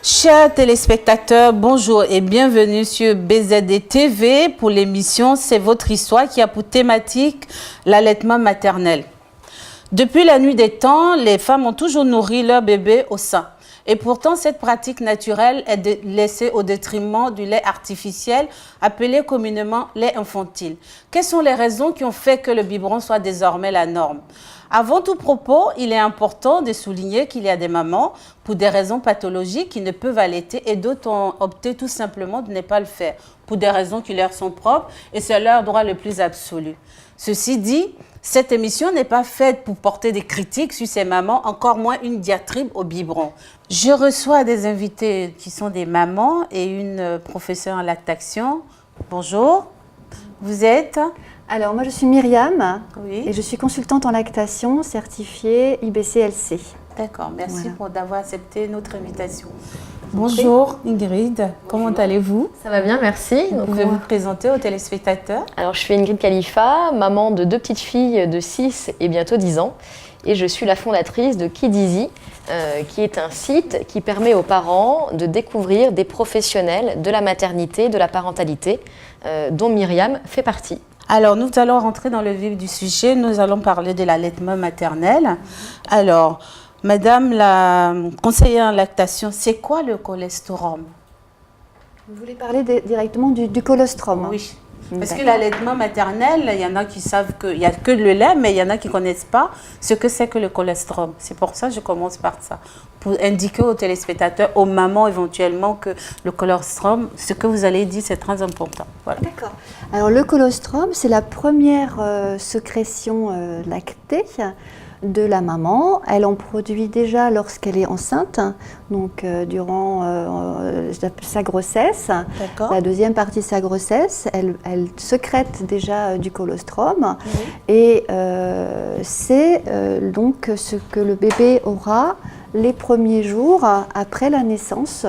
Chers téléspectateurs, bonjour et bienvenue sur BZD TV pour l'émission C'est votre histoire qui a pour thématique l'allaitement maternel. Depuis la nuit des temps, les femmes ont toujours nourri leur bébé au sein. Et pourtant, cette pratique naturelle est laissée au détriment du lait artificiel, appelé communément lait infantile. Quelles sont les raisons qui ont fait que le biberon soit désormais la norme? Avant tout propos, il est important de souligner qu'il y a des mamans, pour des raisons pathologiques, qui ne peuvent allaiter et d'autres ont opté tout simplement de ne pas le faire, pour des raisons qui leur sont propres et c'est leur droit le plus absolu. Ceci dit, cette émission n'est pas faite pour porter des critiques sur ces mamans, encore moins une diatribe au biberon. Je reçois des invités qui sont des mamans et une professeure en lactation. Bonjour, vous êtes? Alors moi je suis Myriam Oui. et je suis consultante en lactation certifiée IBCLC. D'accord, merci Voilà. d'avoir accepté notre invitation. Bonjour Ingrid, comment allez-vous? Ça va bien, merci. Vous pouvez vous présenter aux téléspectateurs? Alors, je suis Ingrid Khalifa, maman de 2 petites filles de 6 et bientôt 10 ans. Et je suis la fondatrice de Kid Easy, qui est un site qui permet aux parents de découvrir des professionnels de la maternité, de la parentalité, dont Myriam fait partie. Alors, nous allons rentrer dans le vif du sujet. Nous allons parler de l'allaitement maternel. Alors, Madame la conseillère en lactation, c'est quoi le colostrum? Vous voulez parler directement du colostrum? Oui. Parce que D'accord. l'allaitement maternel, il y en a qui savent qu'il n'y a que le lait, mais il y en a qui ne connaissent pas ce que c'est que le colostrum. C'est pour ça que je commence par ça. Pour indiquer aux téléspectateurs, aux mamans éventuellement, que le colostrum, ce que vous allez dire, c'est très important. Voilà. D'accord. Alors le colostrum, c'est la première sécrétion lactée de la maman. Elle en produit déjà lorsqu'elle est enceinte, donc durant sa grossesse. D'accord. La deuxième partie de sa grossesse, elle sécrète déjà du colostrum. Oui. Et c'est donc ce que le bébé aura les premiers jours après la naissance,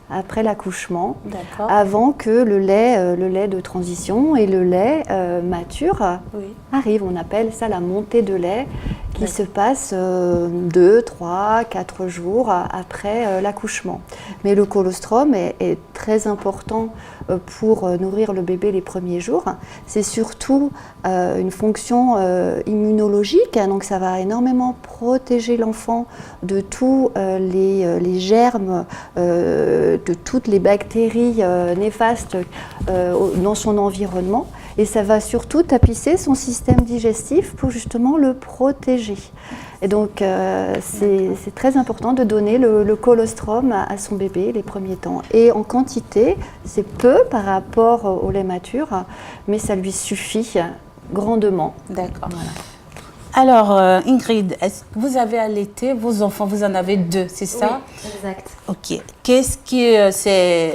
après l'accouchement, D'accord. avant que le lait de transition et le lait mature Oui. arrivent. On appelle ça la montée de lait qui se passe 2, 3, 4 jours après l'accouchement. Mais le colostrum est très important pour nourrir le bébé les premiers jours. C'est surtout une fonction immunologique, hein, donc ça va énormément protéger l'enfant de tous les germes, de toutes les bactéries néfastes dans son environnement. Et ça va surtout tapisser son système digestif pour justement le protéger. Et donc c'est très important de donner le colostrum à son bébé les premiers temps. Et en quantité, c'est peu par rapport au lait mature, mais ça lui suffit grandement. D'accord. Voilà. Alors, Ingrid, est-ce que vous avez allaité vos enfants? Vous en avez 2, c'est ça? Oui, exact. Ok. Qu'est-ce qui c'est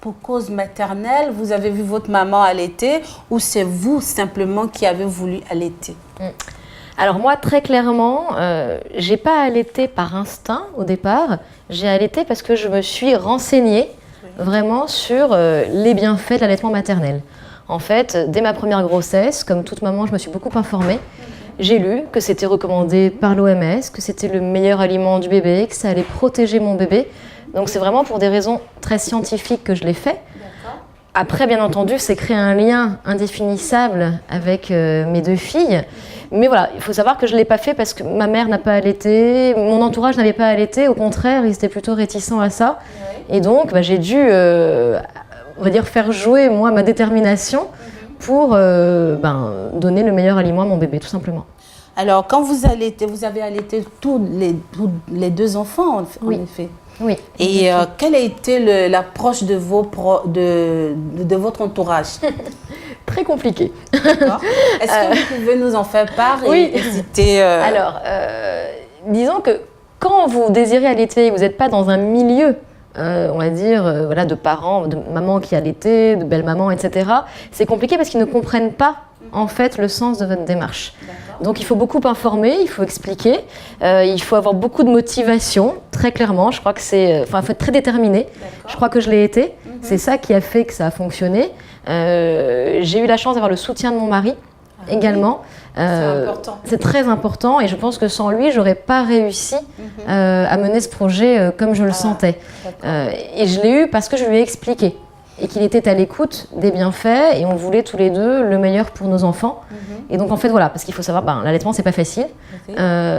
pour cause maternelle? Vous avez vu votre maman allaiter ou c'est vous simplement qui avez voulu allaiter? Alors moi, très clairement, j'ai pas allaité par instinct au départ. J'ai allaité parce que je me suis renseignée vraiment sur les bienfaits de l'allaitement maternel. En fait, dès ma première grossesse, comme toute maman, je me suis beaucoup informée. J'ai lu que c'était recommandé par l'OMS, que c'était le meilleur aliment du bébé, que ça allait protéger mon bébé. Donc c'est vraiment pour des raisons très scientifiques que je l'ai fait. Après, bien entendu, c'est créer un lien indéfinissable avec mes 2 filles. Mais voilà, il faut savoir que je ne l'ai pas fait parce que ma mère n'a pas allaité, mon entourage n'avait pas allaité. Au contraire, ils étaient plutôt réticents à ça. Et donc, j'ai dû, on va dire, faire jouer, moi, ma détermination pour donner le meilleur aliment à mon bébé, tout simplement. Alors, quand vous allaitez, vous avez allaité tous les 2 enfants, en effet. Oui. Et quelle a été l'approche de votre entourage? Très compliqué. D'accord. Est-ce que vous pouvez nous en faire part Oui. et citer Alors, disons que quand vous désirez allaiter, vous n'êtes pas dans un milieu, on va dire, voilà, de parents, de maman qui allaitait, de belle-maman, etc. C'est compliqué parce qu'ils ne comprennent pas, en fait, le sens de votre démarche. Donc, il faut beaucoup informer, il faut expliquer, il faut avoir beaucoup de motivation, très clairement. Je crois que il faut être très déterminé. Je crois que je l'ai été. C'est ça qui a fait que ça a fonctionné. J'ai eu la chance d'avoir le soutien de mon mari, également. C'est important. C'est très important et je pense que sans lui, j'aurais pas réussi à mener ce projet comme je le sentais. Et je l'ai eu parce que je lui ai expliqué et qu'il était à l'écoute des bienfaits et on voulait tous les deux le meilleur pour nos enfants. Et donc en fait voilà, parce qu'il faut savoir, l'allaitement c'est pas facile,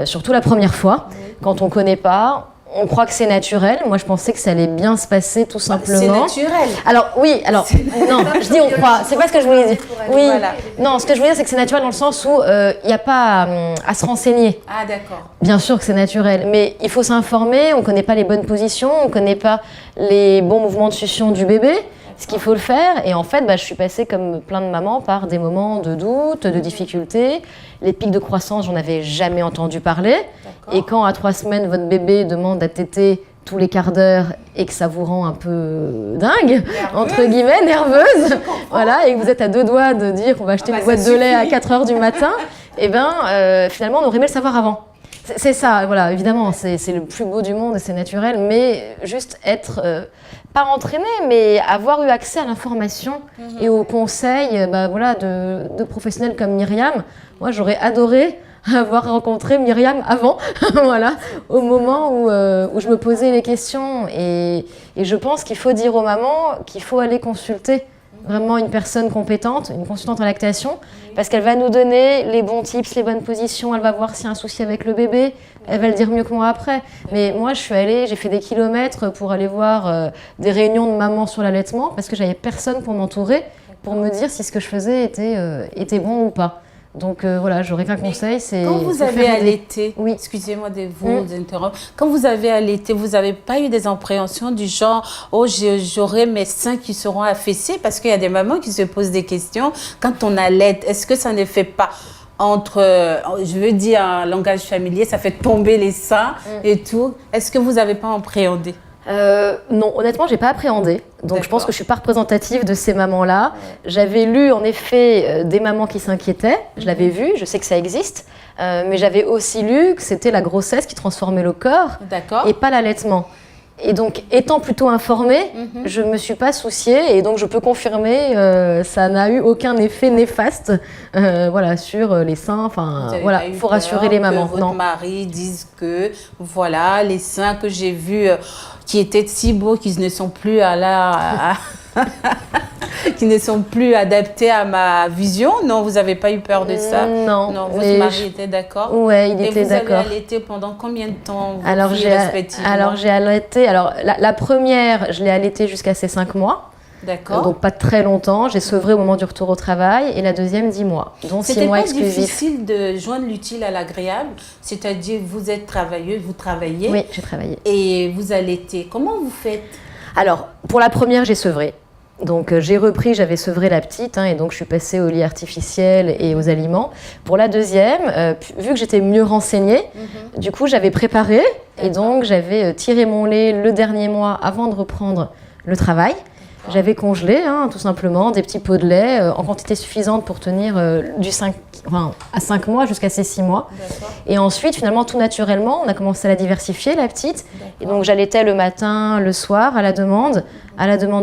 surtout la première fois, quand on connaît pas. On croit que c'est naturel. Moi, je pensais que ça allait bien se passer, tout simplement. C'est naturel. Alors, oui, non, je dis on croit. C'est pas ce que je voulais dire. Oui, voilà. Non, ce que je voulais dire, c'est que c'est naturel dans le sens où il n'y a pas à se renseigner. Ah, d'accord. Bien sûr que c'est naturel, mais il faut s'informer. On ne connaît pas les bonnes positions, on ne connaît pas les bons mouvements de succion du bébé. Ce qu'il faut le faire. Et en fait, je suis passée comme plein de mamans par des moments de doute, de difficulté. Les pics de croissance, j'en avais jamais entendu parler. Et quand à 3 semaines, votre bébé demande à téter tous les quarts d'heure et que ça vous rend un peu dingue, entre guillemets, nerveuse, voilà, et que vous êtes à 2 doigts de dire qu'on va acheter une boîte de lait à 4 heures du matin, et finalement, on aurait aimé le savoir avant. C'est ça, voilà, évidemment, c'est le plus beau du monde et c'est naturel, mais juste être, pas entraîné, mais avoir eu accès à l'information et aux conseils de professionnels comme Myriam. Moi, j'aurais adoré avoir rencontré Myriam avant, voilà, au moment où je me posais les questions. Et je pense qu'il faut dire aux mamans qu'il faut aller consulter vraiment une personne compétente, une consultante en lactation, parce qu'elle va nous donner les bons tips, les bonnes positions, elle va voir s'il y a un souci avec le bébé, elle va le dire mieux que moi après. Mais moi, je suis allée, j'ai fait des kilomètres pour aller voir des réunions de mamans sur l'allaitement, parce que j'avais personne pour m'entourer, pour me dire si ce que je faisais était bon ou pas. Donc voilà, j'aurais qu'un conseil, c'est... Quand vous avez allaité, oui. Excusez-moi de vous interrompre, quand vous avez allaité, vous n'avez pas eu des appréhensions du genre « Oh, j'aurai mes seins qui seront affaissés » parce qu'il y a des mamans qui se posent des questions. Quand on allaite, est-ce que ça ne fait pas je veux dire en langage familier, ça fait tomber les seins et tout. Est-ce que vous n'avez pas appréhendé? Non, honnêtement, j'ai pas appréhendé. Donc je pense que je suis pas représentative de ces mamans-là. Ouais. J'avais lu en effet des mamans qui s'inquiétaient. Je l'avais vu, je sais que ça existe. Mais j'avais aussi lu que c'était la grossesse qui transformait le corps et pas l'allaitement. Et donc, étant plutôt informée, je me suis pas souciée et donc je peux confirmer, ça n'a eu aucun effet néfaste, sur les seins. Enfin, voilà, il faut rassurer les mamans. Votre mari dise que voilà, les seins que j'ai vus qui étaient si beaux qu'ils ne sont plus qui ne sont plus adaptés à ma vision. Non, vous n'avez pas eu peur de ça? Non. Votre mari était d'accord? Oui, il était d'accord. Et vous avez allaité pendant combien de temps? Alors, j'ai allaité. Alors, la première, je l'ai allaitée jusqu'à ses 5 mois. D'accord. Donc, pas très longtemps. J'ai sevré au moment du retour au travail. Et la deuxième, 10 mois. Donc, 6 mois exclusifs. C'était pas difficile de joindre l'utile à l'agréable? C'est-à-dire, vous êtes travailleuse, vous travaillez. Oui, j'ai travaillé. Et vous allaitez. Comment vous faites? Alors, pour la première, j'ai sevré. Donc j'ai repris, j'avais sevré la petite et donc je suis passée au lait artificiel et aux aliments. Pour la deuxième, vu que j'étais mieux renseignée, du coup j'avais préparé et donc j'avais tiré mon lait le dernier mois avant de reprendre le travail. J'avais congelé tout simplement des petits pots de lait en quantité suffisante pour tenir à 5 mois jusqu'à ces 6 mois. Et ensuite, finalement, tout naturellement, on a commencé à la diversifier, la petite. Et donc j'allaitais le matin, le soir, à la demande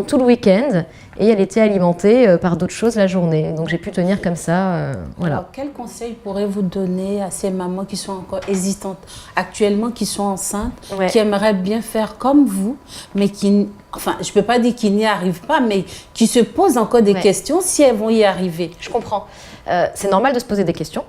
tout le week-end. Et elle était alimentée par d'autres choses la journée. Donc j'ai pu tenir comme ça. Voilà. Alors, quel conseil pourrez-vous donner à ces mamans qui sont encore hésitantes actuellement, qui sont enceintes, qui aimeraient bien faire comme vous, mais qui, je ne peux pas dire qu'ils n'y arrivent pas, mais qui se posent encore des questions si elles vont y arriver? Je comprends. C'est normal de se poser des questions.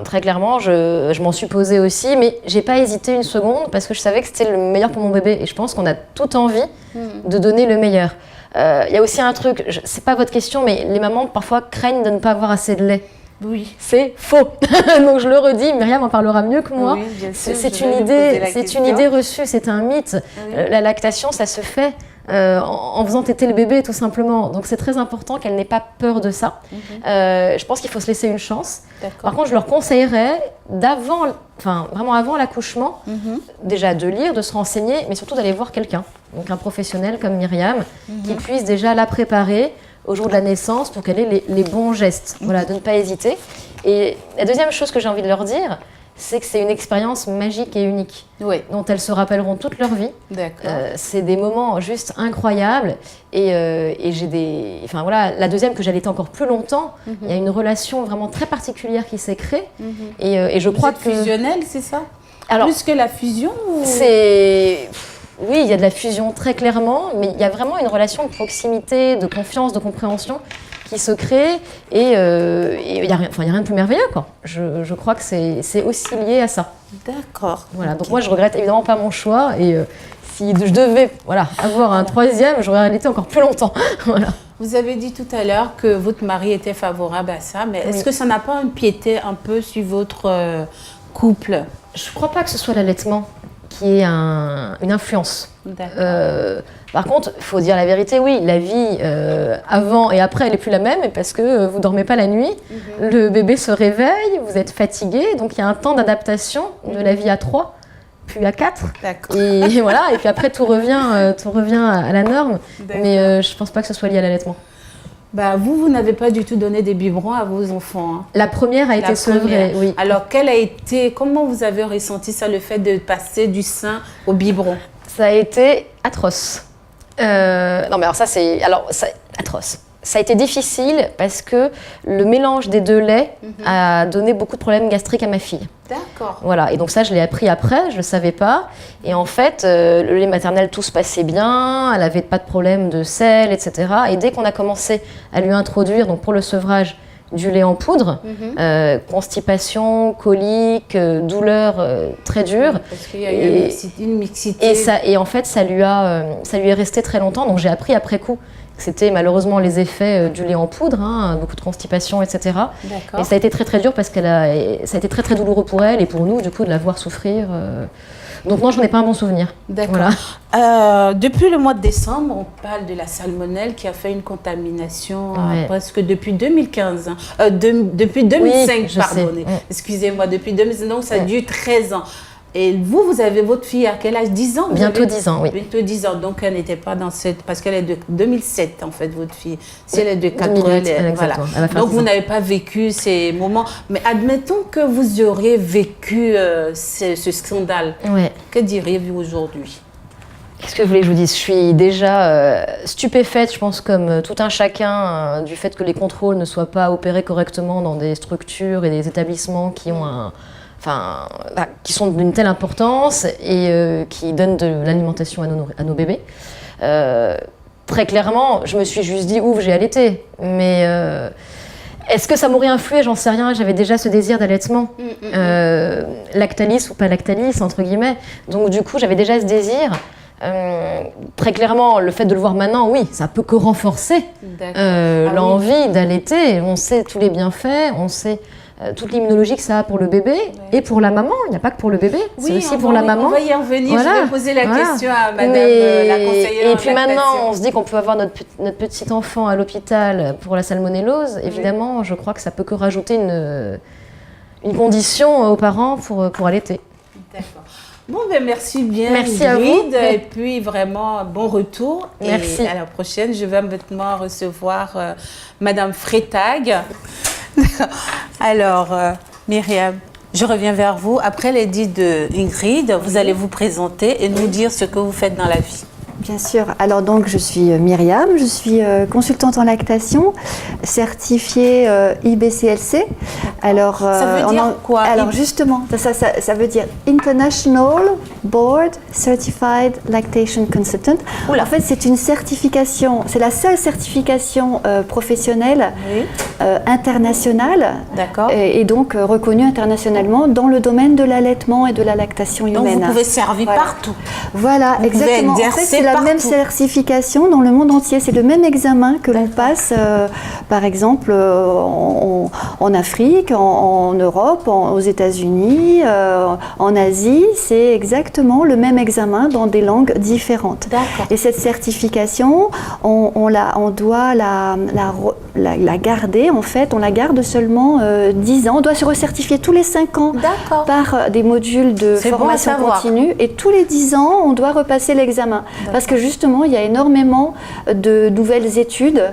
Très clairement, je m'en suis posée aussi, mais j'ai pas hésité une seconde parce que je savais que c'était le meilleur pour mon bébé. Et je pense qu'on a toute envie de donner le meilleur. Il y a aussi un truc, c'est pas votre question, mais les mamans parfois craignent de ne pas avoir assez de lait. Oui. C'est faux. Donc je le redis, Myriam en parlera mieux que moi. Oui, bien sûr, c'est une idée reçue, c'est un mythe. Oui. La lactation, ça se fait en faisant téter le bébé tout simplement. Donc c'est très important qu'elle n'ait pas peur de ça. Je pense qu'il faut se laisser une chance. Par contre, je leur conseillerais vraiment avant l'accouchement, déjà de lire, de se renseigner, mais surtout d'aller voir quelqu'un. Donc un professionnel comme Myriam, qui puisse déjà la préparer au jour de la naissance pour qu'elle ait les bons gestes. Voilà, de ne pas hésiter. Et la deuxième chose que j'ai envie de leur dire, c'est que c'est une expérience magique et unique, Oui, dont elles se rappelleront toute leur vie. d'accord. C'est des moments juste incroyables. Et j'ai des... Enfin voilà, la deuxième que j'allaite encore plus longtemps, il y a une relation vraiment très particulière qui s'est créée. Et je crois Vous êtes que... fusionnel, c'est ça? Alors, Plus que la fusion ou... Oui, il y a de la fusion très clairement, mais il y a vraiment une relation de proximité, de confiance, de compréhension qui se crée et il n'y a rien de plus merveilleux, quoi. Je crois que c'est aussi lié à ça. D'accord. Voilà, donc Ok. moi je regrette évidemment pas mon choix et si je devais avoir un troisième, j'aurais allaité encore plus longtemps. Voilà. Vous avez dit tout à l'heure que votre mari était favorable à ça, mais est-ce Oui. que ça n'a pas empiété un peu sur votre couple? Je ne crois pas que ce soit l'allaitement qui ait une influence. D'accord. Par contre, il faut dire la vérité, oui, la vie avant et après, elle n'est plus la même, parce que vous ne dormez pas la nuit, le bébé se réveille, vous êtes fatigué, donc il y a un temps d'adaptation de la vie à 3, puis à 4. D'accord. Et voilà, et puis après, tout revient à la norme, D'accord. mais je ne pense pas que ce soit lié à l'allaitement. Bah, vous n'avez pas du tout donné des biberons à vos enfants. Hein. La première a été sevrée, oui. Alors, comment vous avez ressenti ça, le fait de passer du sein au biberon? Ça a été atroce. Non, mais alors ça, atroce. Ça a été difficile parce que le mélange des deux laits a donné beaucoup de problèmes gastriques à ma fille. D'accord. Voilà, et donc ça, je l'ai appris après, je ne le savais pas. Et en fait, le lait maternel, tout se passait bien, elle n'avait pas de problème de sel, etc. Et dès qu'on a commencé à lui introduire, donc pour le sevrage, du lait en poudre, constipation, colique, douleur très dure. Parce qu'il y a eu une mixité. Et en fait, ça lui est resté très longtemps. Donc j'ai appris après coup que c'était malheureusement les effets du lait en poudre, hein, beaucoup de constipation, etc. D'accord. Et ça a été très très dur parce ça a été très très douloureux pour elle et pour nous, du coup, de la voir souffrir. Donc non, je n'en ai pas un bon souvenir. D'accord. Voilà. Depuis le mois de décembre, on parle de la salmonelle qui a fait une contamination Ouais. presque depuis 2015. Depuis 2005, Oui, je pardonnez. sais. Excusez-moi, depuis 2005, donc ça dure 13 ans. Et vous avez votre fille à quel âge? 10 ans? Bientôt 10 ans, oui. Bientôt 10 ans, donc elle n'était pas dans cette... Parce qu'elle est de 2007, en fait, votre fille. Si elle est de 80, 2008, voilà. exactement. Elle va faire Donc 10 vous ans. n'avez pas vécu ces moments. Mais admettons que vous auriez vécu ce scandale. Ouais. Que diriez-vous aujourd'hui? Qu'est-ce que vous voulez que je vous dise? Je suis déjà stupéfaite, je pense, comme tout un chacun, du fait que les contrôles ne soient pas opérés correctement dans des structures et des établissements qui ont qui sont d'une telle importance et qui donnent de l'alimentation à nos bébés. Très clairement, je me suis juste dit, ouf, j'ai allaité. Mais est-ce que ça m'aurait influé? J'en sais rien. J'avais déjà ce désir d'allaitement. Lactalis ou pas lactalis, entre guillemets. Donc du coup, j'avais déjà ce désir. Très clairement, le fait de le voir maintenant, oui, ça peut que renforcer l'envie d'allaiter. On sait tous les bienfaits, on sait toute l'immunologie que ça a pour le bébé et pour la maman. Il n'y a pas que pour le bébé, c'est aussi pour la maman. On va y revenir. Voilà. Je vais poser la question à madame la conseillère. Et puis en maintenant, lactation. on se dit qu'on peut avoir notre petit enfant à l'hôpital pour la salmonellose. Évidemment, je crois que ça peut que rajouter une condition aux parents pour allaiter. D'accord. Bon, ben merci bien, Merci à Ingrid. vous. Et puis, vraiment, bon retour. Merci. Et à la prochaine, je vais maintenant recevoir madame Freytag. Alors, Myriam, je reviens vers vous. Après l'édit de Ingrid, vous allez vous présenter et nous dire ce que vous faites dans la vie. Bien sûr. Alors donc je suis Myriam, je suis consultante en lactation, certifiée IBCLC. Alors Ça veut dire quoi? Alors justement, ça veut dire International Board Certified Lactation Consultant. Oula. En fait, c'est une certification, c'est la seule certification professionnelle Oui. Internationale D'accord. et donc reconnue internationalement dans le domaine de l'allaitement et de la lactation Donc, humaine. vous pouvez servir Voilà. partout. Voilà, Vous pouvez exactement. En fait, exercer c'est la même partout. certification dans le monde entier. C'est le même examen que l'on passe, par exemple, en Afrique, en Europe, aux États-Unis, en Asie. C'est exactement exactement le même examen dans des langues différentes. D'accord. Et cette certification, on doit la garder, en fait, on la garde seulement 10 ans. On doit se recertifier tous les 5 ans par des modules de formation continue. Et tous les 10 ans, on doit repasser l'examen. Parce que justement, il y a énormément de nouvelles études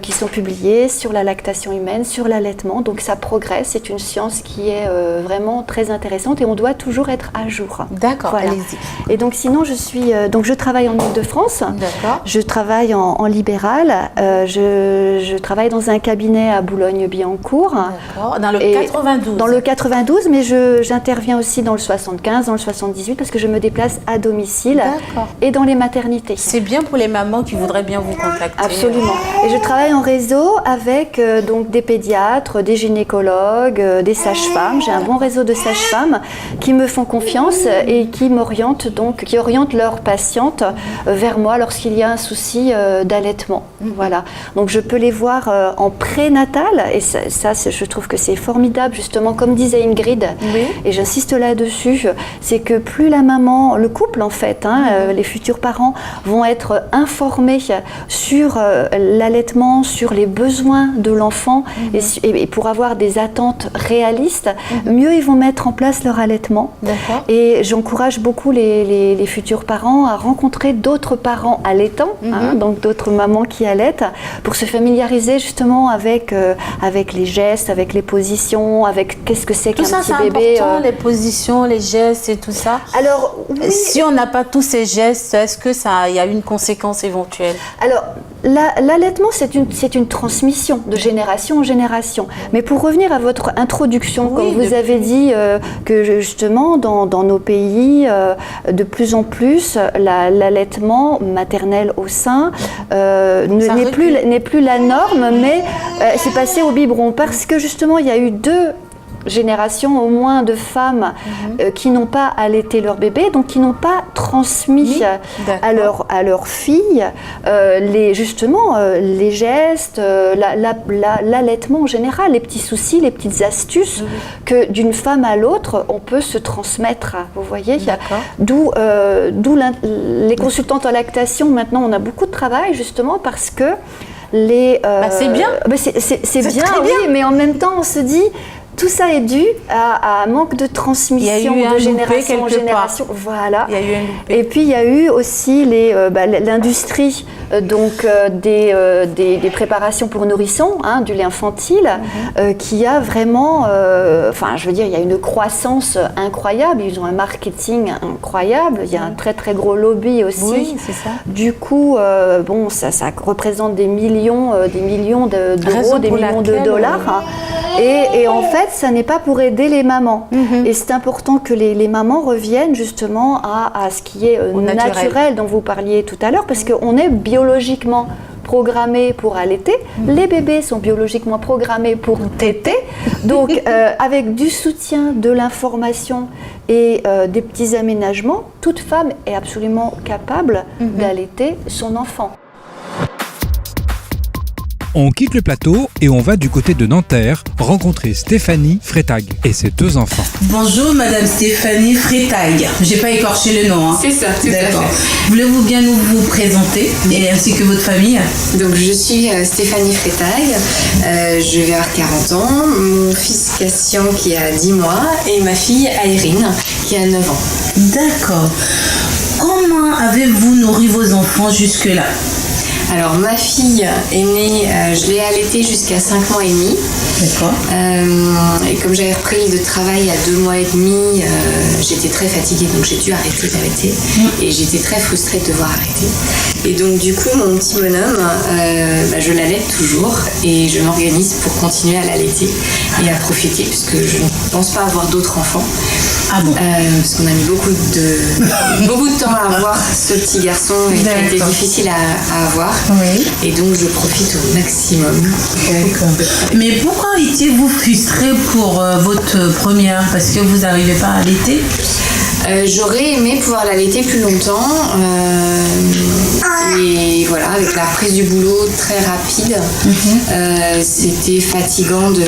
qui sont publiées sur la lactation humaine, sur l'allaitement. Donc ça progresse, c'est une science qui est vraiment très intéressante et on doit toujours être à jour. D'accord, voilà. Allez-y. Et donc sinon, je travaille en Île-de-France. D'accord. Je travaille en libéral. Je travaille dans un cabinet à Boulogne-Billancourt. D'accord. Dans le 92. Dans le 92, mais j'interviens aussi dans le 75, dans le 78 parce que je me déplace à domicile et dans les maternités. C'est bien pour les mamans qui voudraient bien vous contacter. Absolument. Et je travaille en réseau avec donc des pédiatres, des gynécologues, des sages-femmes. J'ai un bon réseau de sages-femmes qui me font confiance et qui orientent leurs patientes vers moi lorsqu'il y a un souci d'allaitement. Voilà. Donc je peux les voir en prénatal et ça je trouve que c'est formidable justement comme disait Ingrid et j'insiste là-dessus, c'est que plus la maman, le couple en fait, les futurs parents vont être informés sur l'allaitement, sur les besoins de l'enfant et pour avoir des attentes réalistes, mieux ils vont mettre en place leur allaitement. Et j'encourage beaucoup les futurs parents à rencontrer d'autres parents allaitants, donc d'autres mamans qui allaitent, pour se familiariser justement avec les gestes, avec les positions, avec qu'est-ce que c'est qu'un petit bébé. Important, les positions, les gestes et tout ça. Alors, oui. Si on n'a pas tous ces gestes, est-ce que il y a une conséquence éventuelle? Alors, l'allaitement, c'est une transmission de génération en génération. Mais pour revenir à votre introduction, comme vous avez dit que justement, dans nos pays, de plus en plus, l'allaitement maternel au sein n'est plus la norme, mais c'est passé au biberon. Parce que justement, il y a eu 2 générations au moins de femmes qui n'ont pas allaité leur bébé, donc qui n'ont pas transmis à leurs filles les gestes, l'allaitement en général, les petits soucis, les petites astuces que d'une femme à l'autre on peut se transmettre, vous voyez. D'où les consultantes en lactation, maintenant on a beaucoup de travail justement parce que c'est bien. C'est bien, oui, mais en même temps on se dit tout ça est dû à un manque de transmission de génération en génération. Voilà. Il y a eu un loupé. Et puis il y a eu aussi l'industrie des préparations pour nourrissons, du lait infantile, qui a vraiment, je veux dire, il y a une croissance incroyable. Ils ont un marketing incroyable. Il y a un très très gros lobby aussi. Oui, c'est ça. Du coup, ça représente des millions d'euros, des millions de dollars. Et en fait, ça n'est pas pour aider les mamans. Et c'est important que les mamans reviennent justement à ce qui est naturel dont vous parliez tout à l'heure, parce qu'on est biologiquement programmés pour allaiter, les bébés sont biologiquement programmés pour téter. Donc, avec du soutien, de l'information et des petits aménagements, toute femme est absolument capable d'allaiter son enfant. On quitte le plateau et on va du côté de Nanterre rencontrer Stéphanie Freytag et ses 2 enfants. Bonjour Madame Stéphanie Freytag. J'ai pas écorché le nom. C'est ça, tout à fait. Voulez-vous bien vous présenter et ainsi que votre famille? Donc je suis Stéphanie Freytag, je vais avoir 40 ans, mon fils Cassian qui a 10 mois et ma fille Aérine qui a 9 ans. D'accord. Comment avez-vous nourri vos enfants jusque-là? Alors ma fille est née, je l'ai allaitée jusqu'à 5 mois et demi. D'accord. Et comme j'avais repris le travail à 2 mois et demi, j'étais très fatiguée, donc j'ai dû arrêter d'allaiter. Et j'étais très frustrée de devoir arrêter. Et donc du coup, mon petit bonhomme, je l'allaite toujours et je m'organise pour continuer à l'allaiter et à profiter, puisque je ne pense pas avoir d'autres enfants. Ah bon? Parce qu'on a mis beaucoup de temps à avoir ce petit garçon et qui a été difficile à avoir. Oui. Et donc je profite au maximum. D'accord. Mais pourquoi étiez-vous frustrée pour votre première? Parce que vous n'arrivez pas à allaiter? J'aurais aimé pouvoir l'allaiter plus longtemps. Et voilà, avec la reprise du boulot très rapide, c'était fatigant de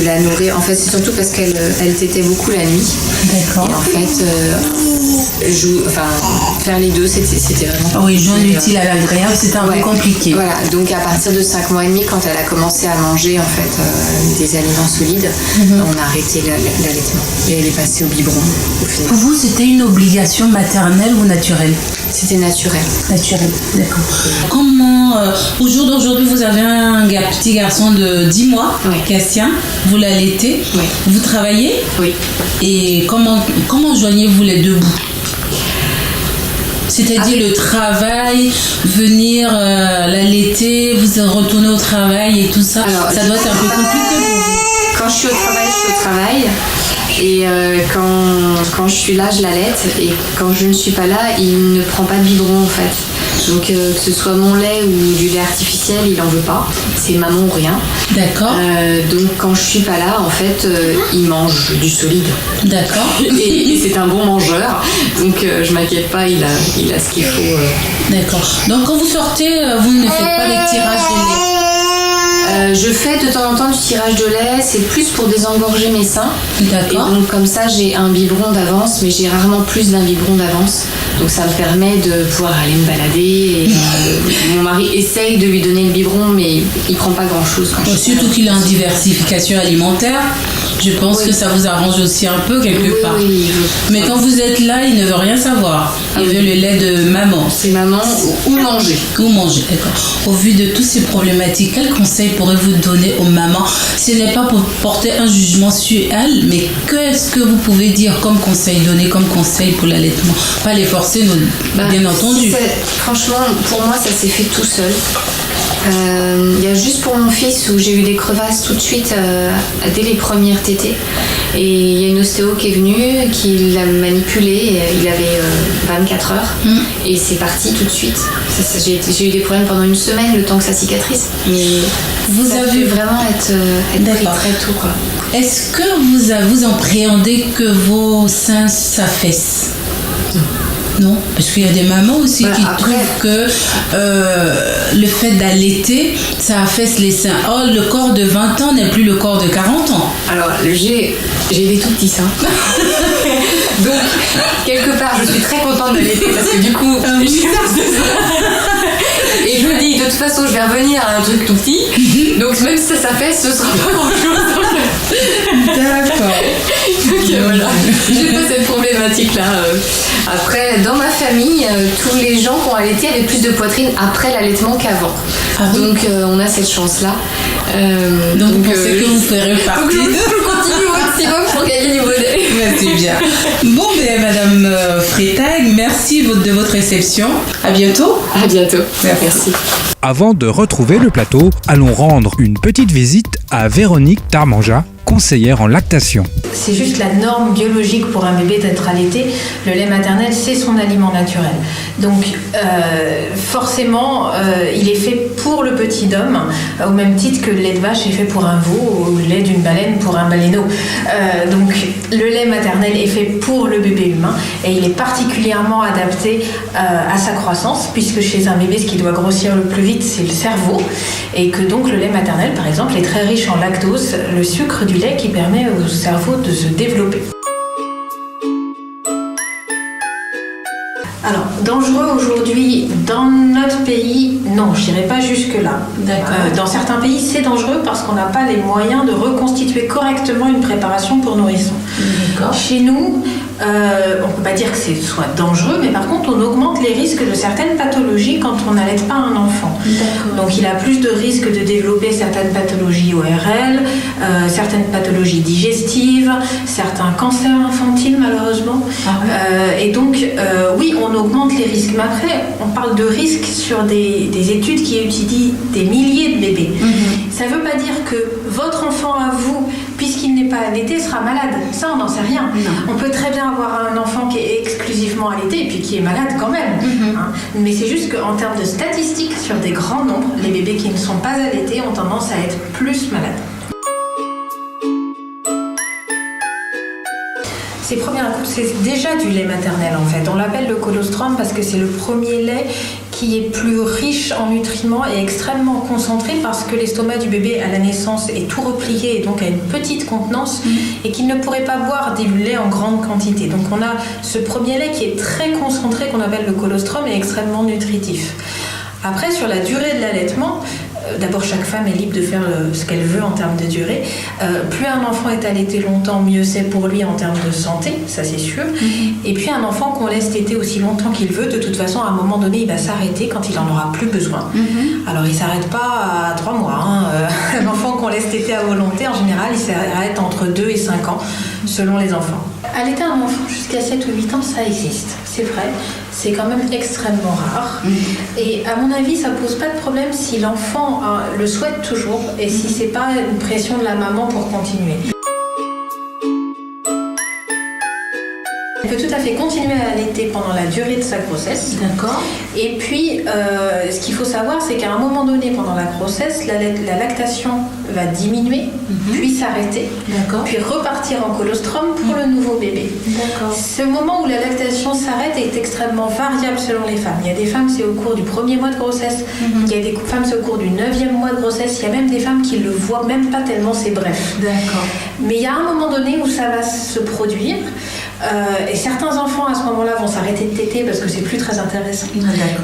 la nourrir. En fait, c'est surtout parce qu'elle tétait beaucoup la nuit. D'accord. Et en fait, faire les deux, c'était vraiment Oui, joindre l'utile à l'agréable, c'était un peu compliqué. Voilà, donc à partir de 5 mois et demi, quand elle a commencé à manger en fait des aliments solides, on a arrêté l'allaitement. Et elle est passée au biberon au final. Pour vous, c'était une obligation maternelle ou naturelle? C'était naturel. Naturel, d'accord. Comment, au jour d'aujourd'hui, vous avez un petit garçon de 10 mois, Oui. Cassien, vous l'allaitez, Oui. Vous travaillez? Oui. Et comment joignez-vous les deux bouts? C'est-à-dire le travail, venir l'allaiter, vous retournez au travail et tout ça. Alors, ça doit être un peu compliqué pour vous. Quand je suis au travail. Et quand je suis là, je l'allaite. Et quand je ne suis pas là, il ne prend pas de biberon en fait. Donc que ce soit mon lait ou du lait artificiel, il n'en veut pas. C'est maman ou rien. D'accord. Donc quand je suis pas là, en fait, il mange du solide. D'accord. Et c'est un bon mangeur. Donc je m'inquiète pas, il a ce qu'il faut. D'accord. Donc quand vous sortez, vous ne faites pas les tirages de lait? Je fais de temps en temps du tirage de lait, c'est plus pour désengorger mes seins. D'accord. Et donc comme ça j'ai un biberon d'avance, mais j'ai rarement plus d'un biberon d'avance. Donc ça me permet de pouvoir aller me balader. Et, mon mari essaye de lui donner le biberon, mais il prend pas grand chose. Surtout qu'il a une diversification alimentaire. Je pense que ça vous arrange aussi un peu quelque part. Oui, mais quand vous êtes là, il ne veut rien savoir. Il veut le lait de maman. C'est maman ou manger. Ou manger, d'accord. Au vu de toutes ces problématiques, quels conseils pourrez-vous donner aux mamans? Ce n'est pas pour porter un jugement sur elles, mais qu'est-ce que vous pouvez dire comme conseil, donner comme conseil pour l'allaitement? Pas les forcer, bien entendu. Franchement, pour moi, ça s'est fait tout seul. Il y a juste pour mon fils où j'ai eu des crevasses tout de suite dès les premières tétées. Et il y a une ostéo qui est venue, qui l'a manipulé. Il avait 24 heures et c'est parti tout de suite. J'ai eu des problèmes pendant une semaine, le temps que ça cicatrise. Mais vous avez vraiment être pris très tôt, quoi. Est-ce que vous appréhendez que vos seins s'affaissent? Non, parce qu'il y a des mamans aussi qui trouvent que le fait d'allaiter, ça affaisse les seins. Or, le corps de 20 ans n'est plus le corps de 40 ans. Alors, j'ai des tout petits seins. Donc, quelque part, je suis très contente d'allaiter parce que du coup, et je me dis, de toute façon, je vais revenir à un truc tout petit. Donc, même si ça s'affaisse, ce sera pas grand-chose. D'accord. Donc, voilà. J'ai pas cette problématique-là. Après, dans ma famille, tous les gens qui ont allaité avaient plus de poitrine après l'allaitement qu'avant. Ah oui. Donc on a cette chance-là. Donc vous pensez que vous ferez partie de... Je continue au maximum pour gagner du modèle. C'est bien. Bon, ben, Madame Freitag, merci de votre réception. À bientôt. À bientôt. Merci. Avant de retrouver le plateau, allons rendre une petite visite à Véronique Tarmanja, conseillère en lactation. C'est juste la norme biologique pour un bébé d'être allaité. Le lait maternel, c'est son aliment naturel. Donc, forcément, il est fait pour le petit homme, au même titre que le lait de vache est fait pour un veau ou le lait d'une baleine pour un baleineau. Donc, le lait maternel est fait pour le bébé humain et il est particulièrement adapté à sa croissance, puisque chez un bébé, ce qui doit grossir le plus vite, c'est le cerveau, et que donc le lait maternel, par exemple, est très riche en lactose, le sucre du lait qui permet au cerveau de se développer. Alors, dangereux aujourd'hui dans notre pays, non, je dirais pas jusque-là. Dans certains pays, c'est dangereux parce qu'on n'a pas les moyens de reconstituer correctement une préparation pour nourrissons. Chez nous, on ne peut pas dire que ce soit dangereux, mais par contre, on augmente les risques de certaines pathologies quand on n'allaite pas un enfant. Donc, il a plus de risques de développer certaines pathologies ORL, certaines pathologies digestives, certains cancers infantiles, malheureusement. Et donc, oui, on augmente les risques. Mais après, on parle de risques sur des études qui étudient des milliers de bébés. Ça ne veut pas dire que votre enfant à vous, puisqu'il n'est pas allaité, sera malade. Ça, on n'en sait rien. On peut très bien avoir un enfant qui est exclusivement allaité et puis qui est malade quand même. Hein. Mais c'est juste qu'en termes de statistiques, sur des grands nombres, les bébés qui ne sont pas allaités ont tendance à être plus malades. Ces premiers à-coups, c'est déjà du lait maternel en fait. On l'appelle le colostrum parce que c'est le premier lait qui est plus riche en nutriments et extrêmement concentré parce que l'estomac du bébé à la naissance est tout replié et donc a une petite contenance et qu'il ne pourrait pas boire du lait en grande quantité. Donc on a ce premier lait qui est très concentré qu'on appelle le colostrum et extrêmement nutritif. Après, sur la durée de l'allaitement, d'abord, chaque femme est libre de faire ce qu'elle veut en termes de durée. Plus un enfant est allaité longtemps, mieux c'est pour lui en termes de santé, ça c'est sûr. Et puis un enfant qu'on laisse téter aussi longtemps qu'il veut, de toute façon, à un moment donné, il va s'arrêter quand il n'en aura plus besoin. Alors, il ne s'arrête pas à 3 mois. Un enfant qu'on laisse téter à volonté, en général, il s'arrête entre 2 et 5 ans, selon les enfants. Allaiter un enfant jusqu'à 7 ou 8 ans, ça existe, c'est vrai. C'est quand même extrêmement rare. Et à mon avis, ça pose pas de problème si l'enfant le souhaite toujours et si c'est pas une pression de la maman pour continuer. Elle peut tout à fait continuer à allaiter pendant la durée de sa grossesse. D'accord. Et puis, ce qu'il faut savoir, c'est qu'à un moment donné, pendant la grossesse, la lactation va diminuer, puis s'arrêter, puis repartir en colostrum pour le nouveau bébé. D'accord. Ce moment où la lactation s'arrête est extrêmement variable selon les femmes. Il y a des femmes, c'est au cours du premier mois de grossesse. Il y a des femmes, c'est au cours du 9e mois de grossesse. Il y a même des femmes qui le voient même pas tellement c'est bref. D'accord. Mais il y a un moment donné où ça va se produire. Et certains enfants à ce moment-là vont s'arrêter de téter parce que c'est plus très intéressant.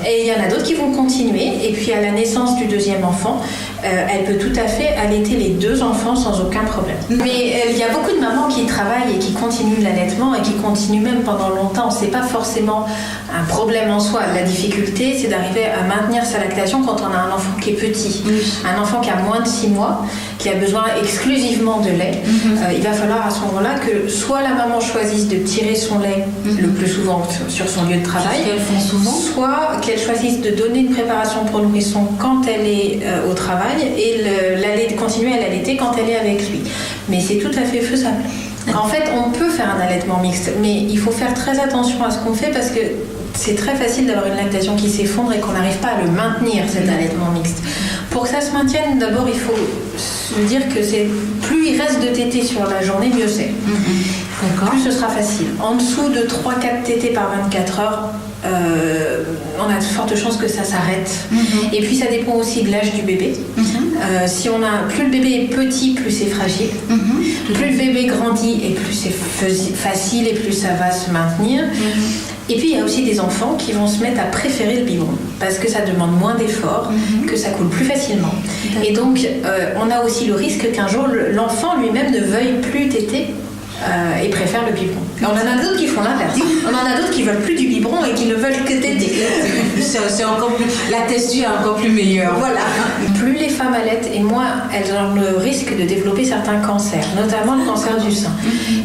Et il y en a d'autres qui vont continuer. Et puis à la naissance du deuxième enfant, elle peut tout à fait allaiter les 2 enfants sans aucun problème. Mais il y a beaucoup de mamans qui travaillent et qui continuent l'allaitement et qui continuent même pendant longtemps. C'est pas forcément un problème en soi. La difficulté, c'est d'arriver à maintenir sa lactation quand on a un enfant qui est petit. Un enfant qui a moins de 6 mois, qui a besoin exclusivement de lait. Il va falloir à ce moment-là que soit la maman choisisse de tirer son lait le plus souvent sur son lieu de travail, qu'elles font souvent, soit qu'elle choisisse de donner une préparation pour le nourrisson quand elle est au travail et continuer à l'allaiter quand elle est avec lui. Mais c'est tout à fait faisable. En fait, on peut faire un allaitement mixte, mais il faut faire très attention à ce qu'on fait parce que c'est très facile d'avoir une lactation qui s'effondre et qu'on n'arrive pas à le maintenir, cet allaitement mixte. Pour que ça se maintienne, d'abord, il faut se dire que plus il reste de tétés sur la journée, mieux c'est. Plus ce sera facile. En dessous de 3-4 tétés par 24 heures, on a de fortes chances que ça s'arrête. Et puis ça dépend aussi de l'âge du bébé. Plus le bébé est petit, plus c'est fragile. Plus le bébé grandit et plus c'est facile et plus ça va se maintenir. Et puis il y a aussi des enfants qui vont se mettre à préférer le biberon parce que ça demande moins d'efforts, que ça coule plus facilement. Et donc on a aussi le risque qu'un jour l'enfant lui-même ne veuille plus téter et préfèrent le biberon. Et on en a d'autres qui font l'inverse. On en a d'autres qui veulent plus du biberon et qui ne veulent que téter. C'est encore plus, la texture est encore plus meilleure. Voilà. Plus les femmes allaitent et moins elles ont le risque de développer certains cancers, notamment le cancer du sein.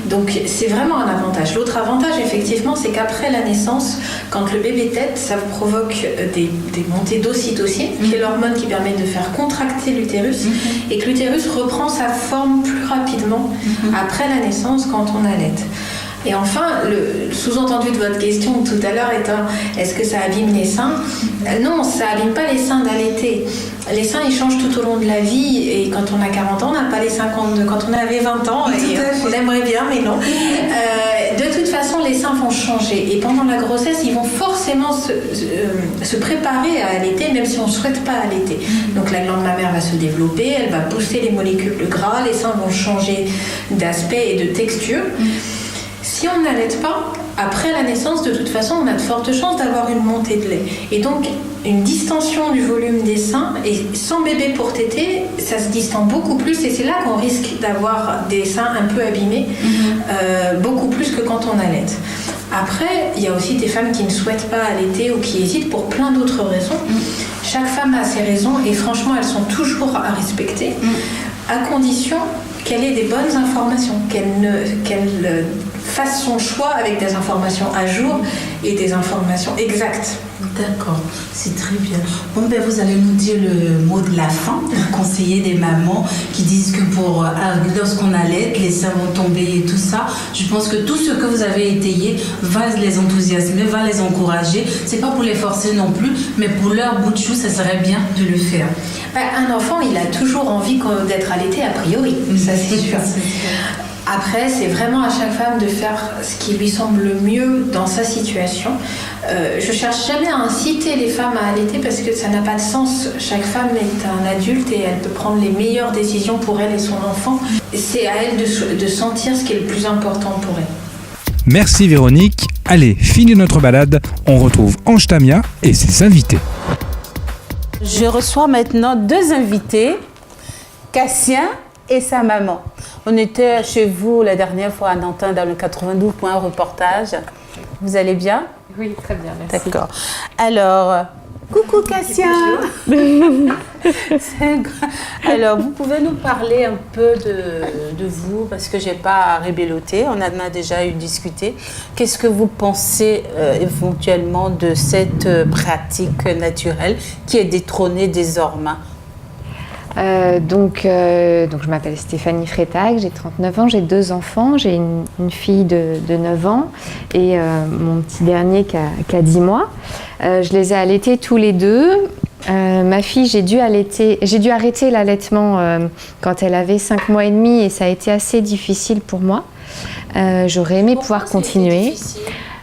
Donc c'est vraiment un avantage. L'autre avantage effectivement, c'est qu'après la naissance, quand le bébé tète, ça provoque des montées d'ocytocine, qui est l'hormone qui permet de faire contracter l'utérus, et que l'utérus reprend sa forme plus rapidement après la naissance quand on allaite. Et enfin, le sous-entendu de votre question tout à l'heure étant est-ce que ça abîme les seins ? Non, ça abîme pas les seins d'allaiter. Les seins, ils changent tout au long de la vie et quand on a 40 ans, on n'a pas les 52. Quand on avait 20 ans, on aimerait bien, mais non. De toute façon, les seins vont changer et pendant la grossesse, ils vont forcément se préparer à allaiter, même si on ne souhaite pas allaiter. Donc la glande mammaire va se développer, elle va pousser les molécules de gras, les seins vont changer d'aspect et de texture. Si on n'allaite pas, après la naissance, de toute façon, on a de fortes chances d'avoir une montée de lait. Et donc, une distension du volume des seins, et sans bébé pour téter, ça se distend beaucoup plus, et c'est là qu'on risque d'avoir des seins un peu abîmés, beaucoup plus que quand on allaite. Après, il y a aussi des femmes qui ne souhaitent pas allaiter ou qui hésitent pour plein d'autres raisons. Chaque femme a ses raisons, et franchement, elles sont toujours à respecter, à condition qu'elle ait des bonnes informations, qu'elle fasse son choix avec des informations à jour et des informations exactes. D'accord, c'est très bien. Bon, ben vous allez nous dire le mot de la fin, conseiller des mamans qui disent que lorsqu'on allaite, les seins vont tomber et tout ça. Je pense que tout ce que vous avez étayé va les enthousiasmer, va les encourager. C'est pas pour les forcer non plus, mais pour leur bout de chou, ça serait bien de le faire. Un enfant, il a toujours envie d'être allaité a priori, ça c'est sûr. Après, c'est vraiment à chaque femme de faire ce qui lui semble le mieux dans sa situation. Je cherche jamais à inciter les femmes à allaiter parce que ça n'a pas de sens. Chaque femme est un adulte et elle peut prendre les meilleures décisions pour elle et son enfant. C'est à elle de sentir ce qui est le plus important pour elle. Merci Véronique. Allez, fini notre balade, on retrouve Ange Tamia et ses invités. Je reçois maintenant 2 invités, Cassien et sa maman. On était chez vous la dernière fois à Nantin dans le 92 pour un reportage. Vous allez bien? Oui, très bien, merci. D'accord. Alors, coucou Cassien. Alors, vous pouvez nous parler un peu de vous, parce que je n'ai pas rébelloté, on en a déjà eu discuté. Qu'est-ce que vous pensez éventuellement de cette pratique naturelle qui est détrônée désormais? Donc, je m'appelle Stéphanie Freytag, j'ai 39 ans, j'ai 2 enfants, j'ai une fille de 9 ans et mon petit dernier qui a 10 mois. Je les ai allaités tous les 2. Ma fille, j'ai dû arrêter l'allaitement quand elle avait 5 mois et demi et ça a été assez difficile pour moi. J'aurais aimé pouvoir continuer.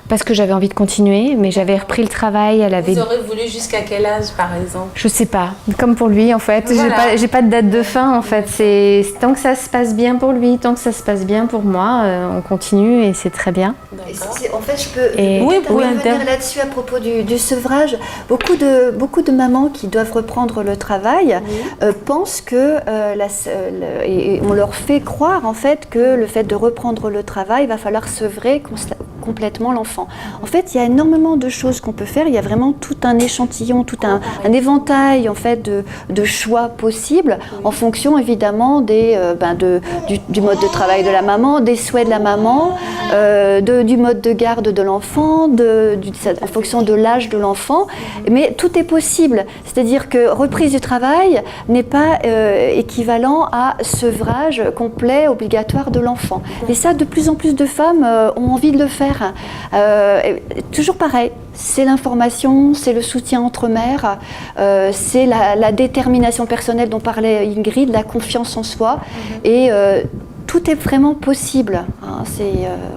Parce que j'avais envie de continuer, mais j'avais repris le travail. Vous aurez voulu jusqu'à quel âge, par exemple? Je sais pas. Comme pour lui, en fait. Voilà. J'ai pas de date de fin, en fait. C'est tant que ça se passe bien pour lui, tant que ça se passe bien pour moi, on continue et c'est très bien. En fait, je peux revenir là-dessus à propos du sevrage. Beaucoup de mamans qui doivent reprendre le travail pensent que et on leur fait croire en fait que le fait de reprendre le travail, il va falloir sevrer complètement l'enfant. En fait, il y a énormément de choses qu'on peut faire. Il y a vraiment tout un échantillon, tout un éventail en fait de choix possibles en fonction évidemment du mode de travail de la maman, des souhaits de la maman, du mode de garde de l'enfant, en fonction de l'âge de l'enfant. Mais tout est possible. C'est-à-dire que reprise du travail n'est pas équivalent à sevrage complet, obligatoire de l'enfant. Et ça, de plus en plus de femmes ont envie de le faire. Toujours pareil, c'est l'information, c'est le soutien entre mères, c'est la détermination personnelle dont parlait Ingrid, la confiance en soi et tout est vraiment possible. Hein,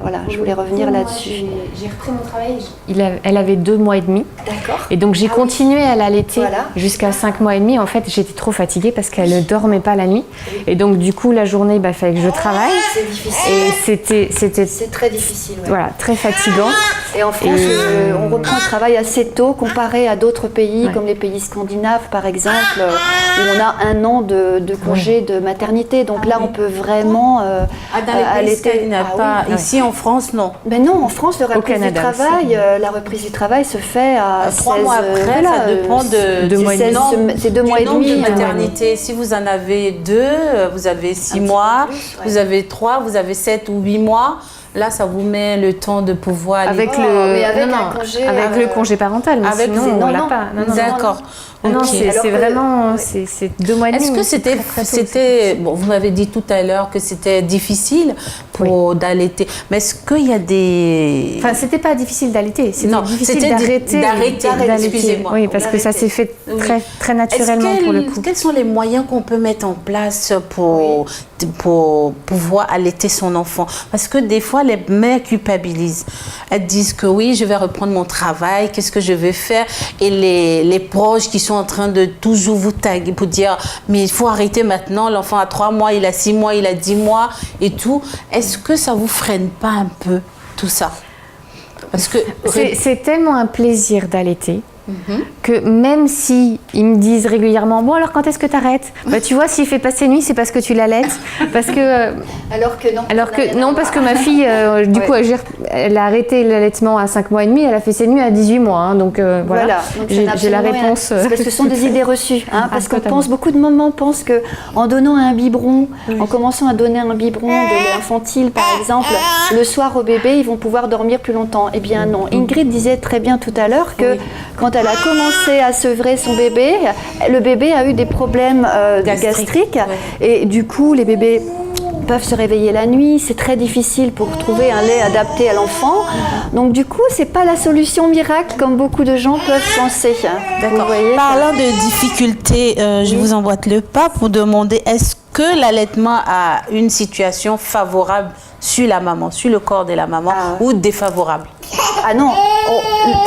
voilà, je voulais revenir là-dessus. J'ai repris mon travail. Elle avait 2 mois et demi. D'accord. Et donc j'ai continué à l'allaiter jusqu'à 5 mois et demi. En fait, j'étais trop fatiguée parce qu'elle ne dormait pas la nuit. Et donc du coup, la journée, il fallait que je travaille. C'est difficile. Et c'est très difficile. Ouais. Voilà, très fatigant. Et en France, on reprend le travail assez tôt comparé à d'autres pays, comme les pays scandinaves par exemple, où on a 1 an de congé de maternité. Donc là, on peut vraiment dans les pays scandinaves, ici en France, non. Ben non, en France, la reprise du travail se fait à 3 mois après, ça dépend de 2 mois et demi. C'est 2 mois et demi. De maternité. Si vous en avez 2, vous avez 6 mois, vous avez 3, vous avez 7 ou 8 mois. Là, ça vous met le temps de pouvoir aller... Avec le congé parental, mais sinon, on l'a pas. D'accord. Non, c'est vraiment... C'est 2 mois et demi. Est-ce que c'était bon, vous m'avez dit tout à l'heure que c'était difficile d'allaiter, mais est-ce qu'il y a des... Enfin, c'était pas difficile d'allaiter, c'était difficile d'arrêter. Excusez-moi. Oui, parce que ça s'est fait très, très naturellement pour le coup. Quels sont les moyens qu'on peut mettre en place pour pouvoir allaiter son enfant? Parce que des fois, les mères culpabilisent. Elles disent que oui, je vais reprendre mon travail, qu'est-ce que je vais faire? Et les proches qui sont en train de toujours vous taguer pour dire mais il faut arrêter maintenant, l'enfant a 3 mois, il a 6 mois, il a 10 mois et tout. Est-ce que ça vous freine pas un peu tout ça? Parce que c'est tellement un plaisir d'allaiter. Que même si ils me disent régulièrement bon alors quand est-ce que tu arrêtes, tu vois s'il fait pas ses nuits c'est parce que tu l'allaites parce que alors que non parce que ma fille du coup elle a arrêté l'allaitement à 5 mois et demi, elle a fait ses nuits à 18 mois hein, donc voilà j'ai la réponse parce que ce sont des idées reçues parce qu'on pense, beaucoup de mamans pensent que en donnant un biberon, en commençant à donner un biberon de lait infantile par exemple le soir au bébé ils vont pouvoir dormir plus longtemps. Eh bien non, Ingrid disait très bien tout à l'heure que quand elle a commencé à sevrer son bébé, le bébé a eu des problèmes gastriques et du coup les bébés peuvent se réveiller la nuit, c'est très difficile pour trouver un lait adapté à l'enfant. Donc du coup, c'est pas la solution miracle comme beaucoup de gens peuvent penser. D'accord. Parlant de difficultés, je vous emboîte le pas pour demander est-ce que l'allaitement a une situation favorable sur la maman, sur le corps de la maman, ou défavorable? Ah non,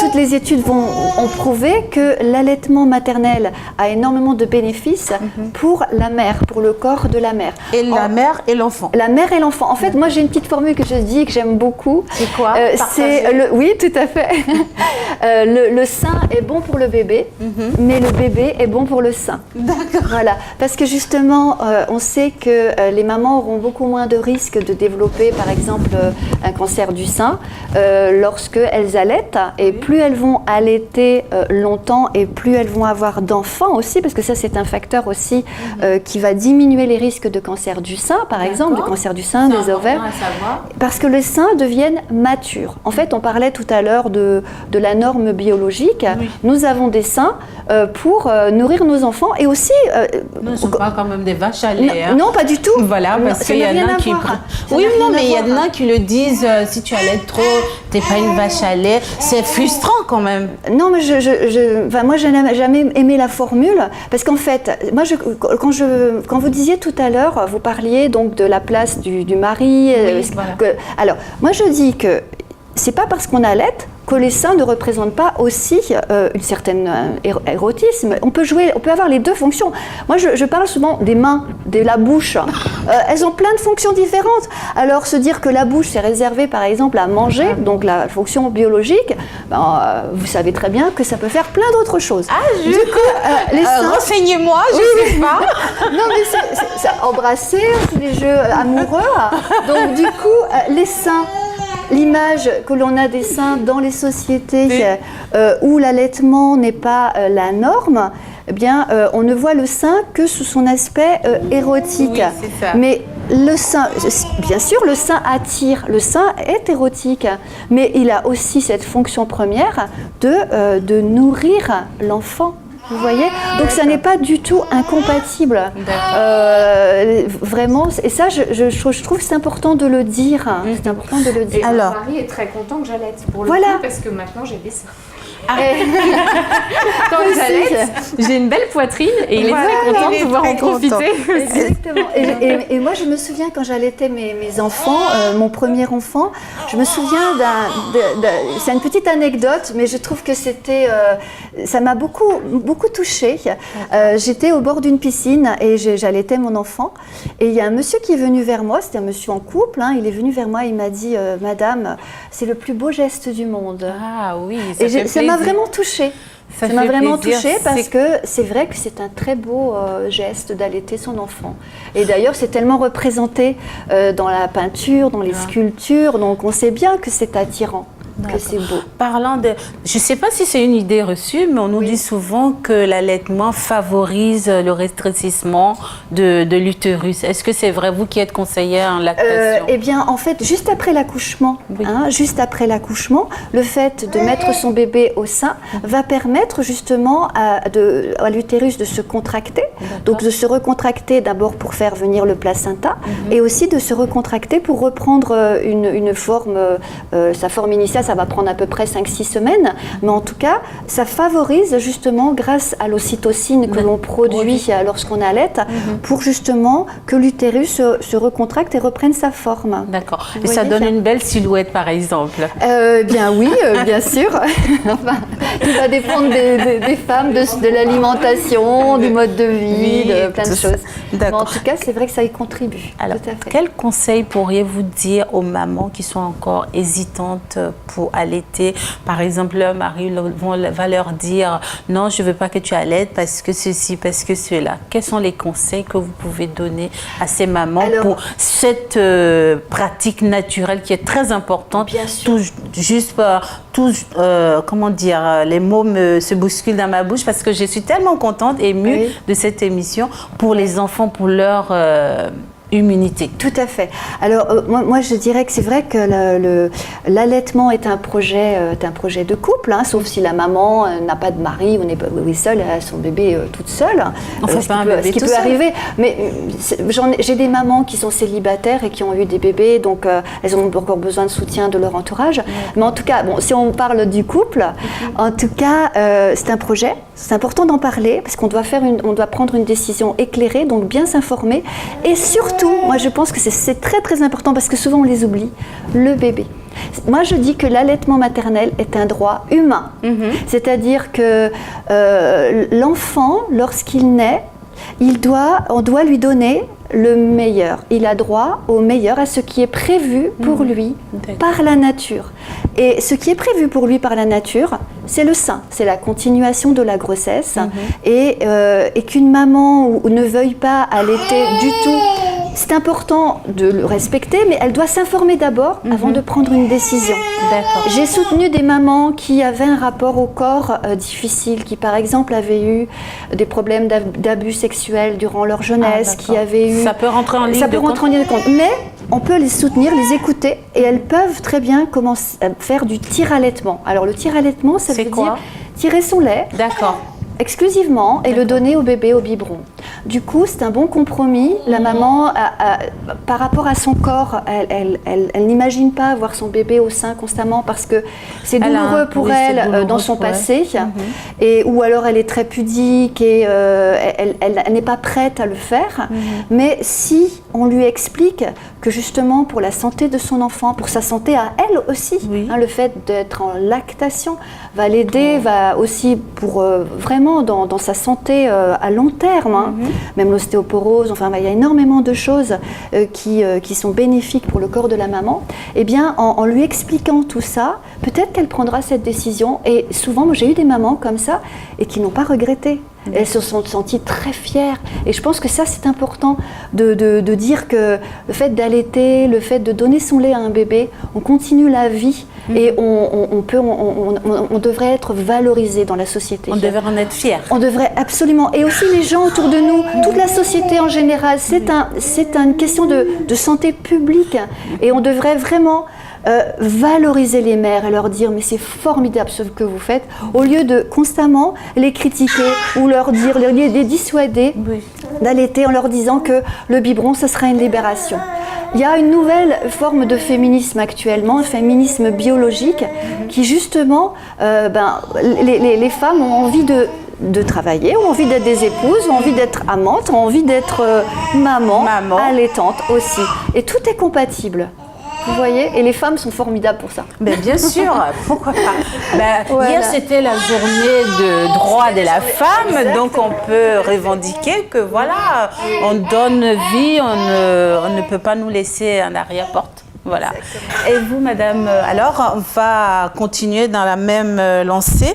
toutes les études ont prouvé que l'allaitement maternel a énormément de bénéfices pour la mère, pour le corps de la mère. Et la mère et l'enfant. La mère et l'enfant. En fait, moi j'ai une petite formule que je dis, que j'aime beaucoup. C'est quoi? Oui, tout à fait. Le sein est bon pour le bébé, mais le bébé est bon pour le sein. D'accord. Voilà, parce que justement, on sait que les mamans auront beaucoup moins de risques de développer, par exemple, un cancer du sein lorsqu'elles allaitent. Et plus elles vont allaiter longtemps et plus elles vont avoir d'enfants aussi, parce que ça c'est un facteur aussi qui va diminuer les risques de cancer du sein, par exemple, du cancer du sein, des ovaires, parce que les seins deviennent matures. En fait, on parlait tout à l'heure de la norme biologique. Nous avons des seins pour nourrir nos enfants et aussi... Nous ne sommes pas quand même des vaches à lait. Non, pas du tout. Voilà, parce qu'il y en a qui... Oui, non, mais il y en a qui le disent, si tu allaites trop, t'es pas une vache à lait. C'est frustrant quand même. Non, mais moi, je n'ai jamais aimé la formule, parce qu'en fait, moi, quand vous disiez tout à l'heure, vous parliez donc de la place du mari. Voilà. Alors, moi, je dis que c'est pas parce qu'on allaite que les seins ne représentent pas aussi une certaine érotisme. On peut avoir les deux fonctions. Moi, je parle souvent des mains, de la bouche. Elles ont plein de fonctions différentes. Alors, se dire que la bouche, c'est réservé, par exemple, à manger, donc la fonction biologique, vous savez très bien que ça peut faire plein d'autres choses. Ah, juste. Du coup, les seins... Renseignez-moi, je sais pas. Non, mais c'est embrasser, c'est des jeux amoureux. Donc, du coup, les seins... L'image que l'on a des seins dans les sociétés où l'allaitement n'est pas la norme, eh bien, on ne voit le sein que sous son aspect érotique. Oui, c'est ça. Mais le sein, bien sûr, le sein attire, le sein est érotique, mais il a aussi cette fonction première de nourrir l'enfant. Vous voyez? Donc ça n'est pas du tout incompatible. Vraiment, et ça, je trouve que c'est important de le dire. C'est important de le dire. Et alors, mon mari est très content que j'allaite pour le coup, parce que maintenant j'ai des seins. Quand j'allaite, j'ai une belle poitrine et il est très content de pouvoir en profiter. Exactement. Et moi, je me souviens quand j'allaitais mes enfants, mon premier enfant, je me souviens c'est une petite anecdote, mais je trouve que ça m'a beaucoup touchée. J'étais au bord d'une piscine et j'allaitais mon enfant. Et il y a un monsieur qui est venu vers moi, c'était un monsieur en couple, il est venu vers moi et il m'a dit « Madame, c'est le plus beau geste du monde ». Ah oui, ça m'a vraiment touchée. Ça m'a vraiment touchée parce que c'est vrai que c'est un très beau geste d'allaiter son enfant. Et d'ailleurs, c'est tellement représenté dans la peinture, dans les sculptures, donc on sait bien que c'est attirant. Que c'est beau. Parlant de... Je ne sais pas si c'est une idée reçue, mais on nous dit souvent que l'allaitement favorise le rétrécissement de l'utérus. Est-ce que c'est vrai, vous qui êtes conseillère en lactation? Eh bien, en fait, juste après l'accouchement, le fait de mettre son bébé au sein va permettre justement à l'utérus de se contracter. Donc, de se recontracter d'abord pour faire venir le placenta et aussi de se recontracter pour reprendre une forme, sa forme initiale. Ça va prendre à peu près 5-6 semaines, mais en tout cas, ça favorise justement grâce à l'ocytocine que l'on produit lorsqu'on allaite pour justement que l'utérus se recontracte et reprenne sa forme. D'accord. Et ça donne une belle silhouette, par exemple? Bien oui, bien sûr. Enfin, tout va dépendre des femmes, de l'alimentation, du mode de vie, de plein de choses. Mais en tout cas, c'est vrai que ça y contribue. Alors, tout à fait. quel conseil pourriez-vous dire aux mamans qui sont encore hésitantes pour allaiter? Par exemple, leur mari va leur dire « Non, je ne veux pas que tu allaites parce que ceci, parce que cela ». Quels sont les conseils que vous pouvez donner à ces mamans pour cette pratique naturelle qui est très importante? Bien sûr. Comment dire, les mots se bousculent dans ma bouche parce que je suis tellement contente, émue de cette émission pour les enfants, pour leur immunité. Tout à fait. Alors moi je dirais que c'est vrai que l'allaitement est un projet de couple, hein, sauf si la maman n'a pas de mari ou est seule, elle a son bébé toute seule. Ce qui peut arriver. Mais j'ai des mamans qui sont célibataires et qui ont eu des bébés, donc elles ont encore besoin de soutien de leur entourage. Mais en tout cas, bon, si on parle du couple, en tout cas c'est un projet. C'est important d'en parler parce qu'on doit prendre une décision éclairée, donc bien s'informer et surtout, moi je pense que c'est très très important parce que souvent on les oublie, le bébé. Moi je dis que l'allaitement maternel est un droit humain, c'est-à-dire que l'enfant, lorsqu'il naît, on doit lui donner le meilleur. Il a droit au meilleur, à ce qui est prévu pour lui par la nature. Et ce qui est prévu pour lui par la nature, c'est le sein, c'est la continuation de la grossesse. Et qu'une maman ne veuille pas allaiter du tout, c'est important de le respecter, mais elle doit s'informer d'abord avant de prendre une décision. J'ai soutenu des mamans qui avaient un rapport au corps difficile, qui par exemple avaient eu des problèmes d'abus sexuels durant leur jeunesse, qui avaient eu... Ça peut rentrer en ligne de compte. Mais on peut les soutenir, les écouter, et elles peuvent très bien commencer à faire du tir-allaitement. Alors le tir-allaitement, ça veut dire tirer son lait. Exclusivement et le donner au bébé au biberon. Du coup, c'est un bon compromis. La maman, par rapport à son corps, elle n'imagine pas avoir son bébé au sein constamment parce que c'est douloureux pour elle dans son passé. Ou alors elle est très pudique et elle n'est pas prête à le faire. Mais si on lui explique que justement pour la santé de son enfant, pour sa santé à elle aussi, le fait d'être en lactation va l'aider, va aussi pour vraiment dans sa santé à long terme, même l'ostéoporose, enfin il y a énormément de choses qui sont bénéfiques pour le corps de la maman. Eh bien en lui expliquant tout ça, peut-être qu'elle prendra cette décision. Et souvent, moi j'ai eu des mamans comme ça et qui n'ont pas regretté. Elles se sont senties très fières. Et je pense que ça, c'est important de dire que le fait d'allaiter, le fait de donner son lait à un bébé, on continue la vie et on devrait être valorisé dans la société. On devrait en être fiers. On devrait absolument. Et aussi les gens autour de nous, toute la société en général. C'est une question de santé publique. Et on devrait vraiment... valoriser les mères et leur dire mais c'est formidable ce que vous faites, au lieu de constamment les critiquer ou leur dire, les dissuader d'allaiter en leur disant que le biberon ce sera une libération. Il y a une nouvelle forme de féminisme actuellement, un féminisme biologique qui justement, les femmes ont envie de travailler, ont envie d'être des épouses, ont envie d'être amantes, ont envie d'être maman, allaitante aussi. Et tout est compatible. Vous voyez, et les femmes sont formidables pour ça. Ben, bien sûr, pourquoi pas. Hier, c'était la journée de droit de la femme, donc on peut revendiquer que voilà, on donne vie, on ne peut pas nous laisser en arrière-porte. Voilà. Et vous, madame, alors, on va continuer dans la même lancée.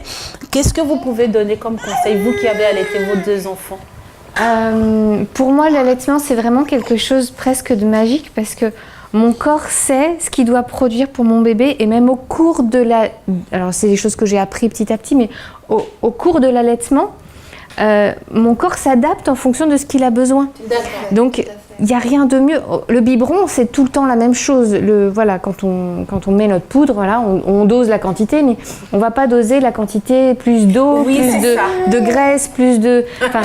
Qu'est-ce que vous pouvez donner comme conseil, vous qui avez allaité vos 2 enfants? Pour moi, l'allaitement, c'est vraiment quelque chose presque de magique parce que mon corps sait ce qu'il doit produire pour mon bébé et même au cours de la... Alors, c'est des choses que j'ai appris petit à petit, mais au cours de l'allaitement, mon corps s'adapte en fonction de ce qu'il a besoin. Donc, il n'y a rien de mieux. Le biberon, c'est tout le temps la même chose. Voilà, quand on met notre poudre, voilà, on dose la quantité, mais on ne va pas doser la quantité, plus d'eau, plus de graisse, plus de... Enfin,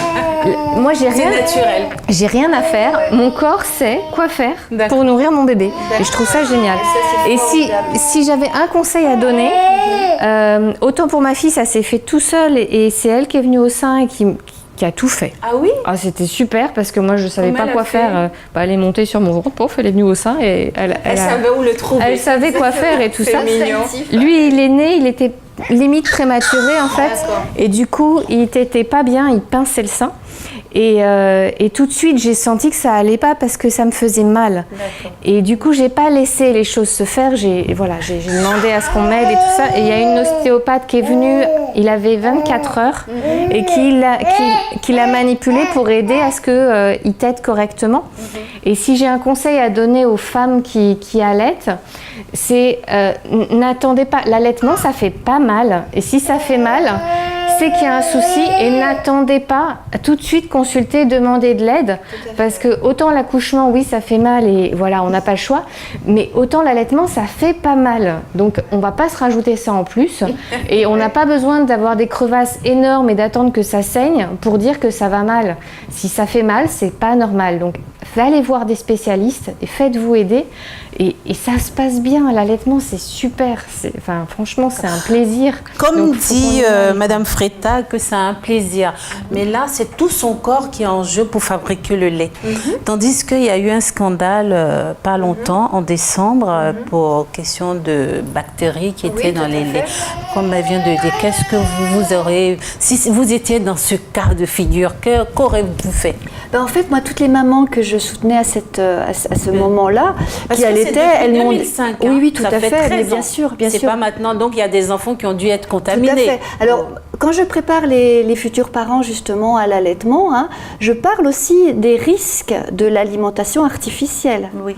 moi, j'ai rien à faire. Mon corps sait quoi faire pour nourrir mon bébé. Et je trouve ça génial. Et si j'avais un conseil à donner, autant pour ma fille, ça s'est fait tout seul et c'est elle qui est venue au sein et qui a tout fait. Ah oui? Ah, c'était super parce que moi je savais pas quoi faire. Elle est montée sur mon ventre, pouf, elle est venue au sein et elle savait où le trouver. Elle savait quoi faire et tout ça. Mignon. Lui, il est né, il était limite prématuré en fait. Et du coup, il était pas bien, il pinçait le sein. Et tout de suite, j'ai senti que ça allait pas parce que ça me faisait mal. Et du coup, j'ai pas laissé les choses se faire. J'ai demandé à ce qu'on m'aide et tout ça. Et il y a une ostéopathe qui est venue, il avait 24 heures et qui l'a manipulé pour aider à ce qu'il t'aide correctement. Et si j'ai un conseil à donner aux femmes qui allaitent, c'est n'attendez pas. L'allaitement, ça fait pas mal. Et si ça fait mal, c'est qu'il y a un souci et n'attendez pas à tout de suite consulter, demander de l'aide parce que autant l'accouchement, oui, ça fait mal et voilà, on n'a pas le choix, mais autant l'allaitement, ça fait pas mal. Donc, on va pas se rajouter ça en plus et on n'a pas besoin d'avoir des crevasses énormes et d'attendre que ça saigne pour dire que ça va mal. Si ça fait mal, c'est pas normal. Donc, allez voir des spécialistes et faites-vous aider et ça se passe bien. L'allaitement, c'est super. Enfin, franchement, c'est un plaisir. Comme Donc, dit Madame Fretta, que c'est un plaisir. Mais là, c'est tout son corps qui est en jeu pour fabriquer le lait. Tandis qu'il y a eu un scandale pas longtemps, en décembre, pour question de bactéries qui étaient dans les laits. Comme elle vient de dire, qu'est-ce que vous aurez... Si vous étiez dans ce cas de figure, qu'aurez-vous fait? En fait, moi, toutes les mamans que je soutenais à ce moment-là, qui allaitaient, elles m'ont... 2005, oui, oui, tout ça à fait fait, 13 mais bien ans. sûr, bien sûr. C'est pas maintenant, donc il y a des enfants qui ont dû être contaminés. Tout à fait. Alors, quand je prépare les futurs parents justement à l'allaitement, je parle aussi des risques de l'alimentation artificielle. Oui.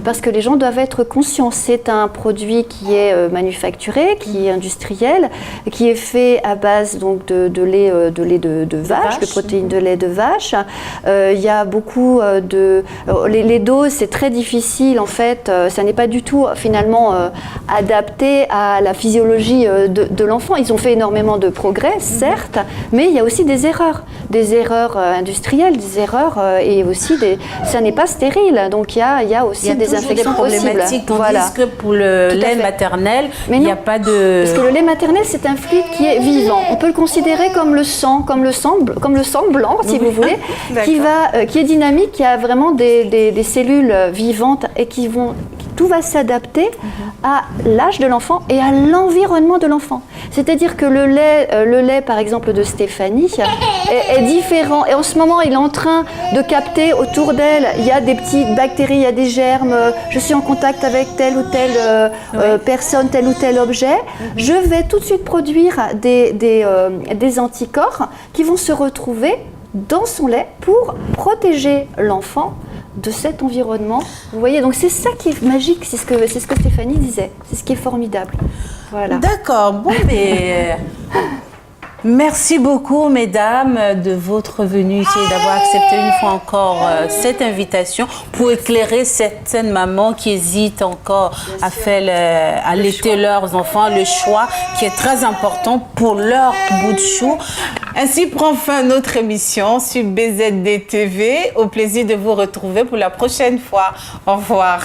Parce que les gens doivent être conscients. C'est un produit qui est manufacturé, qui est industriel, qui est fait à base donc, de lait de vache, de protéines de lait de vache. Il y a beaucoup de... Les doses, c'est très difficile en fait. Ça n'est pas du tout finalement adapté à la physiologie de l'enfant. Ils ont fait énormément de progrès, certes, mais il y a aussi des erreurs industrielles, des erreurs et aussi ça n'est pas stérile. Donc il y a aussi des infections possibles. Tandis que pour le lait maternel, il n'y a pas de... Parce que le lait maternel, c'est un fluide qui est vivant. On peut le considérer comme le sang blanc, si vous voulez, qui est dynamique, qui a vraiment des cellules vivantes et tout va s'adapter à l'âge de l'enfant et à l'environnement de l'enfant. C'est-à-dire que le lait, par exemple, de Stéphanie est différent. Et en ce moment, il est en train de capter autour d'elle, il y a des petites bactéries, il y a des germes, je suis en contact avec telle ou telle personne, tel ou tel objet. Je vais tout de suite produire des anticorps qui vont se retrouver dans son lait pour protéger l'enfant de cet environnement. Vous voyez, donc c'est ça qui est magique, c'est ce que Stéphanie disait, c'est ce qui est formidable. Voilà. D'accord, bon, mais... Merci beaucoup, mesdames, de votre venue ici et d'avoir accepté une fois encore cette invitation pour éclairer certaines mamans qui hésitent encore à allaiter leurs enfants, le choix qui est très important pour leur bout de chou. Ainsi prend fin notre émission sur BZD TV. Au plaisir de vous retrouver pour la prochaine fois. Au revoir.